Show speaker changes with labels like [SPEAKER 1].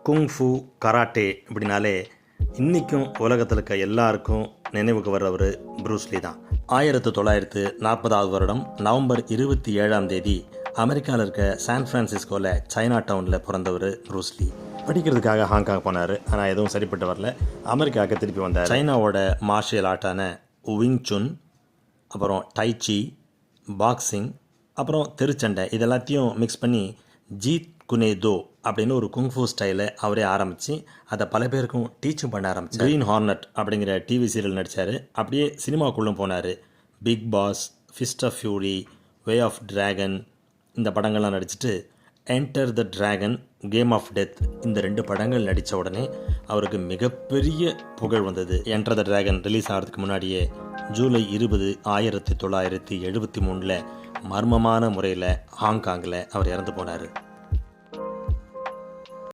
[SPEAKER 1] Kung fu karate அப்படின்னாலே இன்றைக்கும் உலகத்தில் இருக்க எல்லாருக்கும் நினைவுக்கு வர்றவர் ப்ரூஸ்லி தான். 1940 வருடம் நவம்பர் 27 அமெரிக்காவில் இருக்க சான் ஃப்ரான்சிஸ்கோவில் சைனா டவுனில் பிறந்தவர் ப்ரூஸ்லி. படிக்கிறதுக்காக ஹாங்காங் போனார். ஆனால் எதுவும் சரிப்பட்டு வரல. அமெரிக்காவுக்கு திருப்பி வந்தார். சைனாவோட மார்ஷியல் ஆர்ட்டான விங் சுன், அப்புறம் டைச்சி, பாக்ஸிங், அப்புறம் தெருச்சண்டை இதெல்லாத்தையும் மிக்ஸ் பண்ணி ஜீத் குனேதோ அப்படின்னு ஒரு குங்ஃபூ ஸ்டைலை அவரே ஆரம்பித்து அதை பல பேருக்கும் டீச்சும் பண்ண ஆரம்பித்தார். க்ரீன் ஹார்னட் அப்படிங்கிற டிவி சீரியல் நடித்தார். அப்படியே சினிமாக்குள்ளும் போனார். Big boss, fist of fury, way of dragon இந்த படங்கள்லாம் நடிச்சுட்டு enter the dragon, game of death இந்த 2 படங்கள் நடித்த உடனே அவருக்கு மிகப்பெரிய புகழ் வந்தது. என்டர் த டிராகன் ரிலீஸ் ஆகிறதுக்கு முன்னாடியே ஜூலை 20, 1973 மர்மமான முறையில் ஹாங்காங்கில் அவர் இறந்து போனார்.